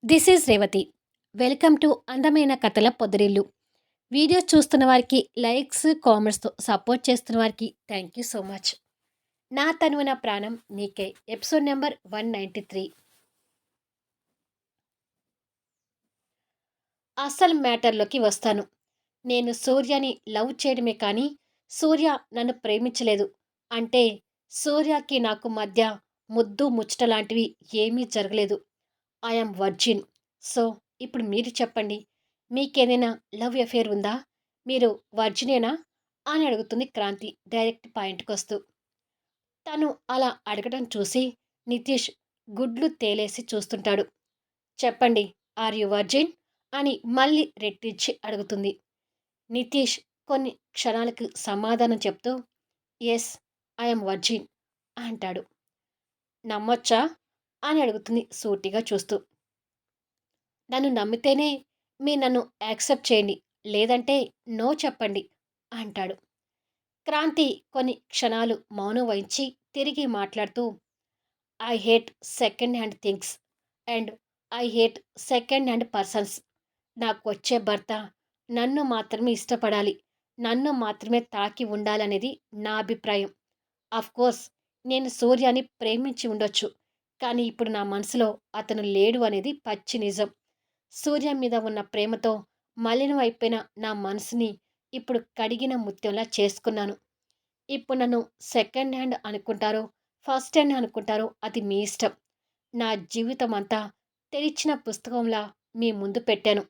This is Revathi. Welcome to అందమైన కథల పొదరిల్లు. Videos చూస్తున్న వారికి లైక్స్, కామెంట్స్‌తో సపోర్ట్ చేస్తున్న వారికి థ్యాంక్ యూ సో మచ్. నా తనువు నా ప్రాణం నీకే ఎపిసోడ్ నెంబర్ 193. అసలు మ్యాటర్‌లోకి వస్తాను. నేను సూర్యని లవ్ చేయడమే కానీ, సూర్య నన్ను ప్రేమించలేదు. అంటే సూర్యకి నాకు మధ్య ముద్దు, ముచ్చట లాంటివి ఏమీ జరగలేదు. I am virgin. సో, ఇప్పుడు మీరు చెప్పండి. మీకేదైనా లవ్ ఎఫైర్ ఉందా? మీరు వర్జినేనా? అని అడుగుతుంది క్రాంతి డైరెక్ట్ పాయింట్‌కొస్తూ. తను అలా అడగడం చూసి నితీష్ గుడ్లు తేలేసి చూస్తుంటాడు. చెప్పండి. Are you virgin? అని మళ్ళీ రెట్టించి అడుగుతుంది. నితీష్ కొన్ని క్షణాలకు సమాధానం చెప్తూ యెస్, ఐ యామ్ వర్జిన్ అంటాడు. నమ్మొచ్చా? అని అడుగుతుంది సూటిగా చూస్తూ. నన్ను నమ్మితేనే మీరు నన్ను యాక్సెప్ట్ చేయండి. లేదంటే నో చెప్పండి అంటాడు. క్రాంతి కొన్ని క్షణాలు మౌనం వహించి తిరిగి మాట్లాడుతూ I hate second hand things and I hate second hand persons. నాకు వచ్చే భర్త నన్ను మాత్రమే ఇష్టపడాలి. నన్ను మాత్రమే తాకి ఉండాలనేది నా అభిప్రాయం. కోర్స్ నేను సూర్యాని ప్రేమించి ఉండొచ్చు. కానీ ఇప్పుడు నా మనసులో అతను లేడు అనేది పచ్చి నిజం. సూర్య మీద ఉన్న ప్రేమతో మలినం అయిపోయిన నా మనసుని ఇప్పుడు కడిగిన ముత్యంలా చేసుకున్నాను. ఇప్పుడు నన్ను సెకండ్ హ్యాండ్ అనుకుంటారో, ఫస్ట్ హ్యాండ్ అనుకుంటారో అది మీ ఇష్టం. నా జీవితం అంతా తెరిచిన పుస్తకంలా మీ ముందు పెట్టాను.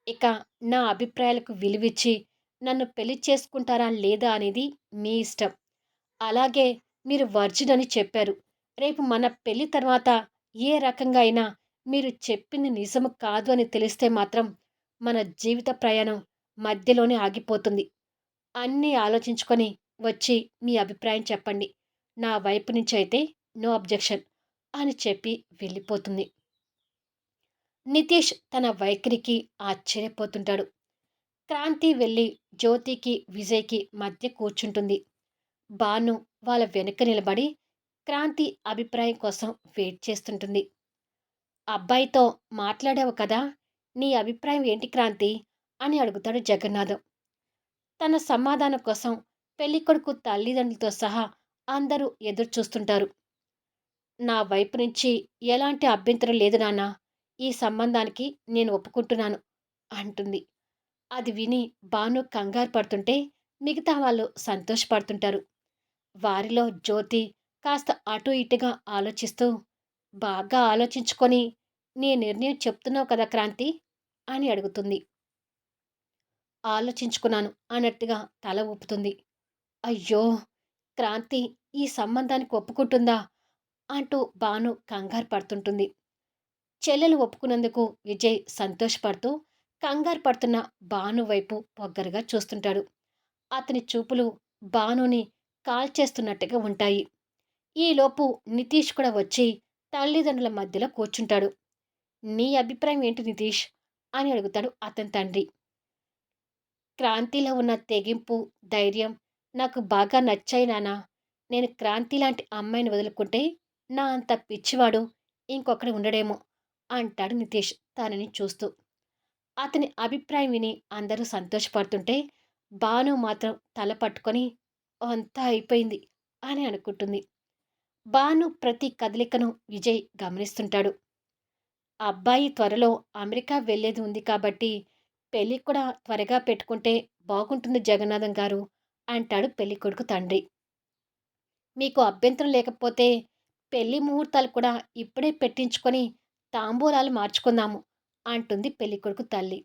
ఇక నా అభిప్రాయాలకు విలువిచ్చి నన్ను పెళ్లి చేసుకుంటారా లేదా అనేది మీ ఇష్టం. అలాగే మీరు వర్జిన్ అని చెప్పారు. రేపు మన పెళ్లి తర్వాత ఏ రకంగా అయినా మీరు చెప్పింది నిజము కాదు అని తెలిస్తే మాత్రం మన జీవిత ప్రయాణం మధ్యలోనే ఆగిపోతుంది. అన్నీ ఆలోచించుకొని వచ్చి మీ అభిప్రాయం చెప్పండి. నా వైపు నుంచి అయితే నో అబ్జెక్షన్ అని చెప్పి వెళ్ళిపోతుంది. నితీష్ తన వైఖరికి ఆశ్చర్యపోతుంటాడు. క్రాంతి వెళ్ళి జ్యోతికి, విజయ్‌కి మధ్య కూర్చుంటుంది. భాను వాళ్ళ వెనక నిలబడి క్రాంతి అభిప్రాయం కోసం వెయిట్ చేస్తుంటుంది. అబ్బాయితో మాట్లాడావు కదా! నీ అభిప్రాయం ఏంటి క్రాంతి? అని అడుగుతాడు జగన్నాథం. తన సమాధానం కోసం పెళ్ళికొడుకు తల్లిదండ్రులతో సహా అందరూ ఎదురు చూస్తుంటారు. నా వైపు నుంచి ఎలాంటి అభ్యంతరం లేదు నాన్నా. ఈ సంబంధానికి నేను ఒప్పుకుంటున్నాను అంటుంది. అది విని భాను కంగారు పడుతుంటే మిగతా వాళ్ళు సంతోషపడుతుంటారు. వారిలో జ్యోతి కాస్త అటు ఇటుగా ఆలోచిస్తూ బాగా ఆలోచించుకొని నీ నిర్ణయం చెప్తున్నావు కదా క్రాంతి అని అడుగుతుంది. ఆలోచించుకున్నాను అన్నట్టుగా తల ఊపుతుంది. అయ్యో! క్రాంతి ఈ సంబంధానికి ఒప్పుకుంటుందా అంటూ భాను కంగారు పడుతుంటుంది. చెల్లెలు ఒప్పుకున్నందుకు విజయ్ సంతోషపడుతూ కంగారు పడుతున్న భాను వైపు పొగ్గరగా చూస్తుంటాడు. అతని చూపులు భానుని కాల్చేస్తున్నట్టుగా ఉంటాయి. ఈలోపు నితీష్ కూడా వచ్చి తల్లిదండ్రుల మధ్యలో కూర్చుంటాడు. నీ అభిప్రాయం ఏంటి నితీష్? అని అడుగుతాడు అతని తండ్రి. క్రాంతిలో ఉన్న తెగింపు, ధైర్యం నాకు బాగా నచ్చాయి నాన్నా. నేను క్రాంతి లాంటి అమ్మాయిని వదులుకుంటే నా అంత పిచ్చివాడు ఇంకొకడు ఉండడేమో అంటాడు నితీష్ తనని చూస్తూ. అతని అభిప్రాయం విని అందరూ సంతోషపడుతుంటే భాను మాత్రం తల పట్టుకొని అంతా అయిపోయింది అని అనుకుంటుంది. భాను ప్రతి కదలికను విజయ్ గమనిస్తుంటాడు. అబ్బాయి త్వరలో అమెరికా వెళ్ళేది ఉంది కాబట్టి పెళ్లి కూడా త్వరగా పెట్టుకుంటే బాగుంటుంది జగన్నాథం గారు అంటాడు పెళ్ళికొడుకు తండ్రి. మీకు అభ్యంతరం లేకపోతే పెళ్లి ముహూర్తాలు కూడా ఇప్పుడే పెట్టించుకొని తాంబూలాలు మార్చుకుందాము అంటుంది పెళ్ళికొడుకు తల్లి.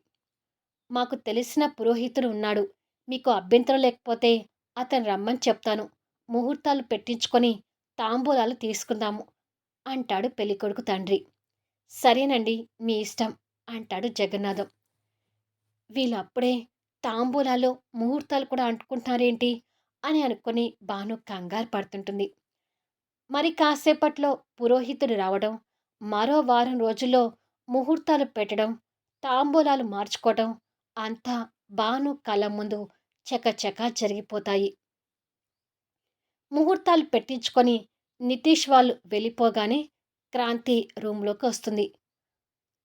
మాకు తెలిసిన పురోహితుడు ఉన్నాడు. మీకు అభ్యంతరం లేకపోతే అతను రమ్మని చెప్తాను. ముహూర్తాలు పెట్టించుకొని తాంబూలాలు తీసుకుందాము అంటాడు పెళ్ళికొడుకు తండ్రి. సరేనండి మీ ఇష్టం అంటాడు జగన్నాథం. వీళ్ళప్పుడే తాంబూలాలు, ముహూర్తాలు కూడా అంటుకుంటున్నారేంటి అని అనుకుని భాను కంగారు పడుతుంటుంది. మరి కాసేపట్లో పురోహితుడు రావడం, మరో వారం రోజుల్లో ముహూర్తాలు పెట్టడం, తాంబూలాలు మార్చుకోవడం అంతా భాను కళ్ళ ముందు చకచకా జరిగిపోతాయి. ముహూర్తాలు పెట్టించుకొని నితీష్ వాళ్ళు వెళ్ళిపోగానే క్రాంతి రూంలోకి వస్తుంది.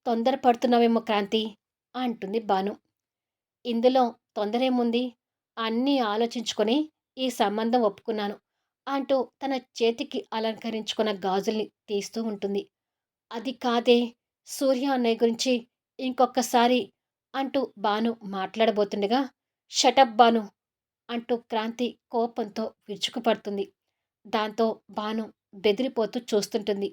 తొందరపడుతున్నావేమో క్రాంతి అంటుంది భాను. ఇందులో తొందరేముంది? అన్నీ ఆలోచించుకొని ఈ సంబంధం ఒప్పుకున్నాను అంటూ తన చేతికి అలంకరించుకున్న గాజుల్ని తీస్తూ ఉంటుంది. అది కాదే సూర్య అన్నయ్య గురించి ఇంకొక్కసారి అంటూ భాను మాట్లాడబోతుండగా షటప్ భాను అంటూ క్రాంతి కోపంతో విరుచుకుపడుతుంది. దాంతో భాను బెదిరిపోతూ చూస్తుంటుంది.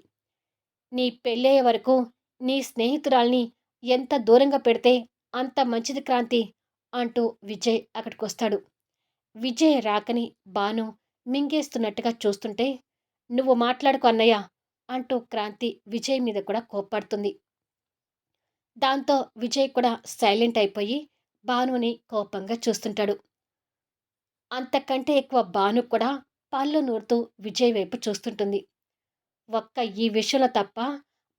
నీ పెళ్ళయ్యే వరకు నీ స్నేహితురాల్ని ఎంత దూరంగా పెడితే అంత మంచిది క్రాంతి అంటూ విజయ్ అక్కడికొస్తాడు. విజయ్ రాకని భాను మింగేస్తున్నట్టుగా చూస్తుంటే నువ్వు మాట్లాడుకో అన్నయ్య అంటూ క్రాంతి విజయ్ మీద కూడా కోప్పడుతుంది. దాంతో విజయ్ కూడా సైలెంట్ అయిపోయి భానుని కోపంగా చూస్తుంటాడు. అంతకంటే ఎక్కువ భాను కూడా పళ్ళు నూరుతూ విజయ్ వైపు చూస్తుంటుంది. ఒక్క ఈ విషయంలో తప్ప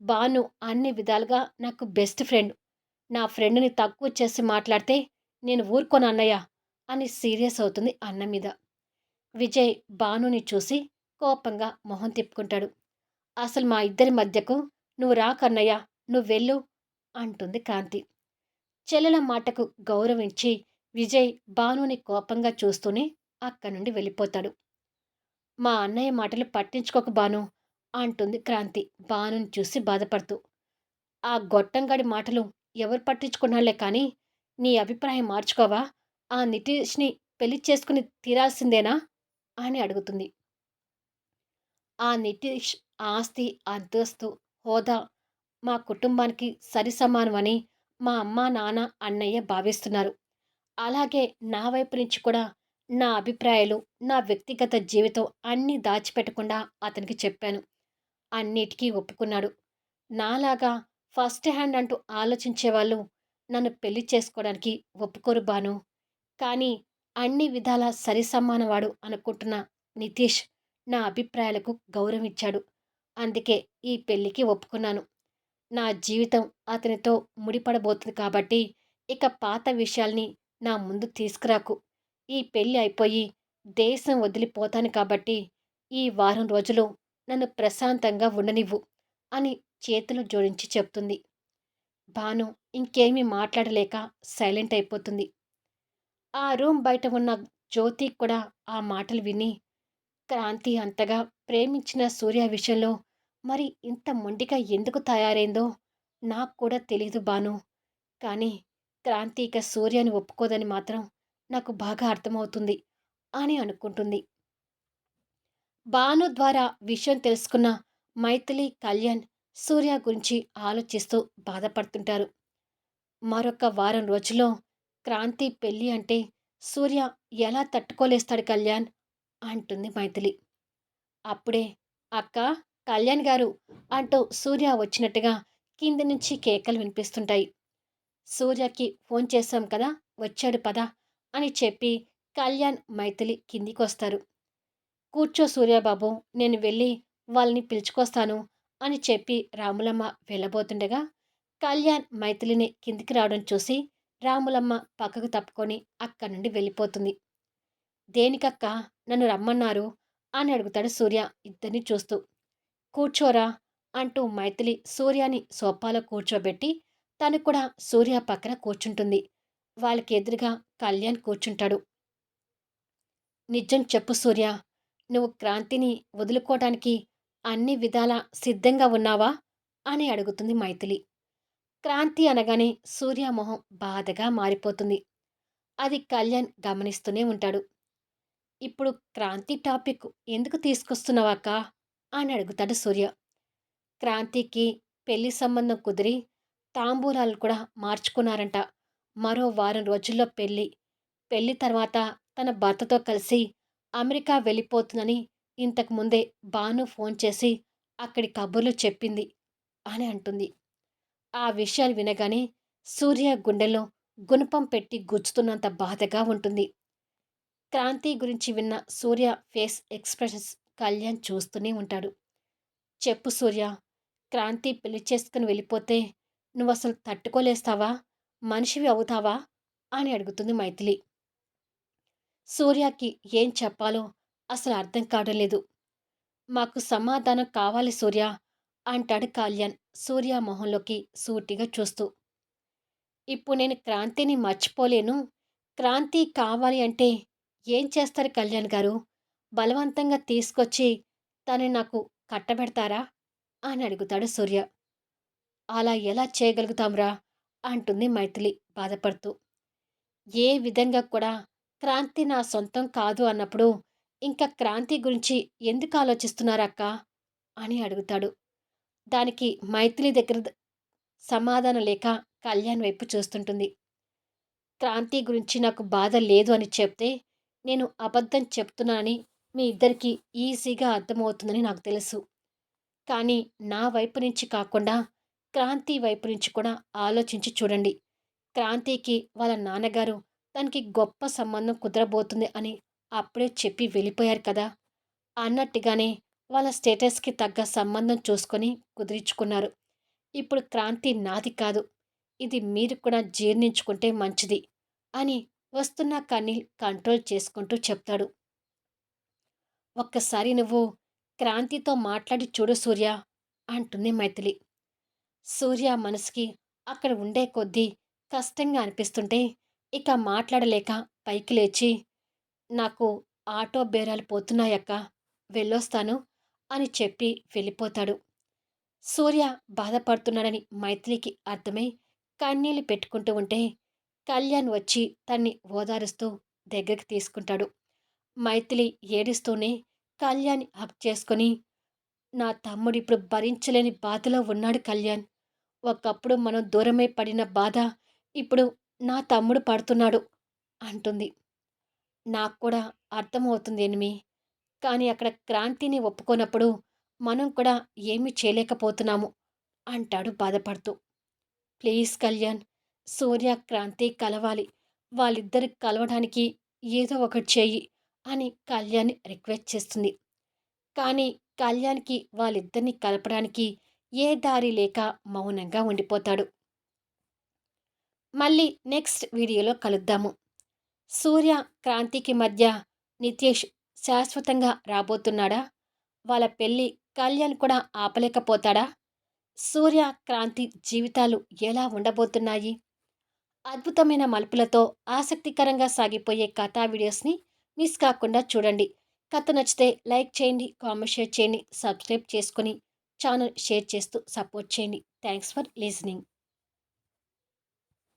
భాను అన్ని విధాలుగా నాకు బెస్ట్ ఫ్రెండ్. నా ఫ్రెండ్‌ని తక్కువ చేసి మాట్లాడితే నేను ఊరుకోను అన్నయ్య అని సీరియస్ అవుతుంది అన్న మీద. విజయ్ భానుని చూసి కోపంగా మొహం తిప్పుకుంటాడు. అసలు మా ఇద్దరి మధ్యకు నువ్వు రాకన్నయ్య నువ్వెళ్ళు అంటుంది కాంతి. చెల్లెల మాటకు గౌరవించి విజయ్ భానుని కోపంగా చూస్తూనే అక్కడి నుండి వెళ్ళిపోతాడు. మా అన్నయ్య మాటలు పట్టించుకోకు భాను అంటుంది క్రాంతి భానుని చూసి బాధపడుతూ. ఆ గొట్టంగాడి మాటలు ఎవరు పట్టించుకున్నాళ్లే కానీ నీ అభిప్రాయం మార్చుకోవా? ఆ నితీష్‌ని పెళ్లి చేసుకుని తీరాల్సిందేనా అని అడుగుతుంది. ఆ నితీష్ ఆస్తి, అంతస్తు, హోదా మా కుటుంబానికి సరిసమానమని మా అమ్మ, నాన్న, అన్నయ్య భావిస్తున్నారు. అలాగే నా వైపు నుంచి కూడా నా అభిప్రాయాలు, నా వ్యక్తిగత జీవితం అన్నీ దాచిపెట్టకుండా అతనికి చెప్పాను. అన్నిటికీ ఒప్పుకున్నాడు. నాలాగా ఫస్ట్ హ్యాండ్ అంటూ ఆలోచించేవాళ్ళు నన్ను పెళ్లి చేసుకోవడానికి ఒప్పుకోరు బాను. కానీ అన్ని విధాలా సరిసమానవాడు అనుకుంటున్న నితీష్ నా అభిప్రాయాలకు గౌరవించాడు. అందుకే ఈ పెళ్లికి ఒప్పుకున్నాను. నా జీవితం అతనితో ముడిపడబోతుంది కాబట్టి ఇక పాత విషయాల్ని నా ముందు తీసుకురాకు. ఈ పెళ్లి అయిపోయి దేశం వదిలిపోతాను కాబట్టి ఈ వారం రోజులు నన్ను ప్రశాంతంగా ఉండనివ్వు అని చేతులు జోడించి చెప్తుంది. భాను ఇంకేమీ మాట్లాడలేక సైలెంట్ అయిపోతుంది. ఆ రూమ్ బయట ఉన్న జ్యోతి కూడా ఆ మాటలు విని క్రాంతి అంతగా ప్రేమించిన సూర్య విషయంలో మరి ఇంత మొండిగా ఎందుకు తయారైందో నాకు కూడా తెలీదు బాను. కానీ క్రాంతి ఇక సూర్యని ఒప్పుకోదని మాత్రం నాకు బాగా అర్థమవుతుంది అని అనుకుంటుంది. భాను ద్వారా విషయం తెలుసుకున్న మైథిలి, కళ్యాణ్ సూర్య గురించి ఆలోచిస్తూ బాధపడుతుంటారు. మరొక వారం రోజుల్లో క్రాంతి పెళ్ళి అంటే సూర్య ఎలా తట్టుకోలేస్తాడు కళ్యాణ్ అంటుంది మైథిలి. అప్పుడే అక్క కళ్యాణ్ గారు అంటూ సూర్య వచ్చినట్టుగా కింది నుంచి కేకలు వినిపిస్తుంటాయి. సూర్యకి ఫోన్ చేశాం కదా వచ్చాడు పద అని చెప్పి కళ్యాణ్ మైథిలి కిందికొస్తారు. కూర్చో సూర్యబాబు నేను వెళ్ళి వాళ్ళని పిలుచుకొస్తాను అని చెప్పి రాములమ్మ వెళ్ళబోతుండగా కళ్యాణ్ మైథిలిని కిందికి రావడం చూసి రాములమ్మ పక్కకు తప్పుకొని అక్కడి నుండి వెళ్ళిపోతుంది. దేనికక్క నన్ను రమ్మన్నారు అని అడుగుతాడు సూర్య ఇద్దరిని చూస్తూ. కూర్చోరా అంటూ మైథిలి సూర్యాని సోఫాలో కూర్చోబెట్టి తను కూడా సూర్య పక్కన కూర్చుంటుంది. వాళ్ళకి ఎదురుగా కళ్యాణ్ కూర్చుంటాడు. నిజం చెప్పు సూర్య, నువ్వు క్రాంతిని వదులుకోవటానికి అన్ని విధాలా సిద్ధంగా ఉన్నావా అని అడుగుతుంది మైథిలి. క్రాంతి అనగానే సూర్య మొహం బాధగా మారిపోతుంది. అది కళ్యాణ్ గమనిస్తూనే ఉంటాడు. ఇప్పుడు క్రాంతి టాపిక్ ఎందుకు తీసుకొస్తున్నావాక్క అని అడుగుతాడు సూర్య. క్రాంతికి పెళ్లి సంబంధం కుదిరి తాంబూలాలు కూడా మార్చుకున్నారంట. మరో వారం రోజుల్లో పెళ్లి. పెళ్లి తర్వాత తన భర్తతో కలిసి అమెరికా వెళ్ళిపోతుందని ఇంతకు ముందే భాను ఫోన్ చేసి అక్కడి కబుర్లు చెప్పింది అని అంటుంది. ఆ విషయాలు వినగానే సూర్య గుండెల్లో గుణపం పెట్టి గుచ్చుతున్నంత బాధగా ఉంటుంది. క్రాంతి గురించి విన్న సూర్య ఫేస్ ఎక్స్ప్రెషన్స్ కళ్యాణ్ చూస్తూనే ఉంటాడు. చెప్పు సూర్య, క్రాంతి పెళ్లి చేసుకుని వెళ్ళిపోతే నువ్వసలు తట్టుకోలేస్తావా? మనిషివి అవుతావా అని అడుగుతుంది మైథిలి. సూర్యకి ఏం చెప్పాలో అసలు అర్థం కావడం లేదు. మాకు సమాధానం కావాలి సూర్య అంటాడు కళ్యాణ్ సూర్య మొహంలోకి సూటిగా చూస్తూ. ఇప్పుడు నేను క్రాంతిని మర్చిపోలేను. క్రాంతి కావాలి అంటే ఏం చేస్తారు కళ్యాణ్ గారు? బలవంతంగా తీసుకొచ్చి తనని నాకు కట్టబెడతారా? అని అడుగుతాడు సూర్య. అలా ఎలా చేయగలుగుతాంరా? అంటుంది మైథిలి బాధపడుతూ. ఏ విధంగా కూడా క్రాంతి నా సొంతం కాదు అన్నప్పుడు, ఇంక క్రాంతి గురించి ఎందుకు ఆలోచిస్తున్నారక్కా? అని అడుగుతాడు. దానికి మైథిలి దగ్గర సమాధానం లేక కళ్యాణ్ వైపు చూస్తుంటుంది. క్రాంతి గురించి నాకు బాధ లేదు అని చెప్తే, నేను అబద్ధం చెప్తున్నానని మీ ఇద్దరికీ ఈజీగా అర్థమవుతుందని నాకు తెలుసు. కానీ నా వైపు నుంచి కాకుండా, క్రాంతి వైపు నుంచి కూడా ఆలోచించి చూడండి. క్రాంతికి వాళ్ళ నాన్నగారు తనకి గొప్ప సంబంధం కుదరబోతుంది అని అప్పుడే చెప్పి వెళ్ళిపోయారు కదా! అన్నట్టుగానే వాళ్ళ స్టేటస్‌కి తగ్గ సంబంధం చూసుకొని కుదిరించుకున్నారు. ఇప్పుడు క్రాంతి నాది కాదు. ఇది మీరు కూడా జీర్ణించుకుంటే మంచిది అని వస్తున్న కన్నీళ్ళు కంట్రోల్ చేసుకుంటూ చెప్తాడు. ఒక్కసారి నువ్వు క్రాంతితో మాట్లాడి చూడు సూర్య అంటుంది మైథిలి. సూర్య మనసుకి అక్కడ ఉండే కొద్దీ కష్టంగా అనిపిస్తుంటే ఇక మాట్లాడలేక పైకి లేచి, నాకు ఆటో బేరాలు పోతున్నాయక్క, వెళ్ళొస్తాను అని చెప్పి వెళ్ళిపోతాడు. సూర్య బాధపడుతున్నాడని మైథిలికి అర్థమై కన్నీళ్లు పెట్టుకుంటూ ఉంటే కళ్యాణ్ వచ్చి తన్ని ఓదారుస్తూ దగ్గరికి తీసుకుంటాడు. మైథిలి ఏడుస్తూనే కళ్యాణ్ హగ్ చేసుకొని, నా తమ్ముడిప్పుడు భరించలేని బాధలో ఉన్నాడు కళ్యాణ్. ఒకప్పుడు మనం దూరమై పడిన బాధ ఇప్పుడు నా తమ్ముడు పడుతున్నాడు అంటుంది. నాకు కూడా అర్థమవుతుంది ఎనిమి. కానీ అక్కడ క్రాంతిని ఒప్పుకోనప్పుడు మనం కూడా ఏమీ చేయలేకపోతున్నాము అంటాడు బాధపడుతూ. ప్లీజ్ కళ్యాణ్, సూర్య క్రాంతి కలవాలి. వాళ్ళిద్దరు కలవడానికి ఏదో ఒకటి చెయ్యి అని కళ్యాణ్ రిక్వెస్ట్ చేస్తుంది. కానీ కళ్యాణ్‌కి వాళ్ళిద్దరిని కలపడానికి ఏ దారి లేక మౌనంగా ఉండిపోతాడు. మళ్ళీ నెక్స్ట్ వీడియోలో కలుద్దాము. సూర్య, క్రాంతికి మధ్య నితేష్ శాశ్వతంగా రాబోతున్నాడా? వాళ్ళ పెళ్లి కళ్యాణ్ కూడా ఆపలేకపోతాడా? సూర్య, క్రాంతి జీవితాలు ఎలా ఉండబోతున్నాయి? అద్భుతమైన మలుపులతో ఆసక్తికరంగా సాగిపోయే కథా వీడియోస్ని మిస్ కాకుండా చూడండి. కథ నచ్చితే లైక్ చేయండి, కామెంట్ షేర్ చేయండి, సబ్స్క్రైబ్ చేసుకొని ఛానల్ షేర్ చేస్తూ సపోర్ట్ చేయండి. Thanks for listening.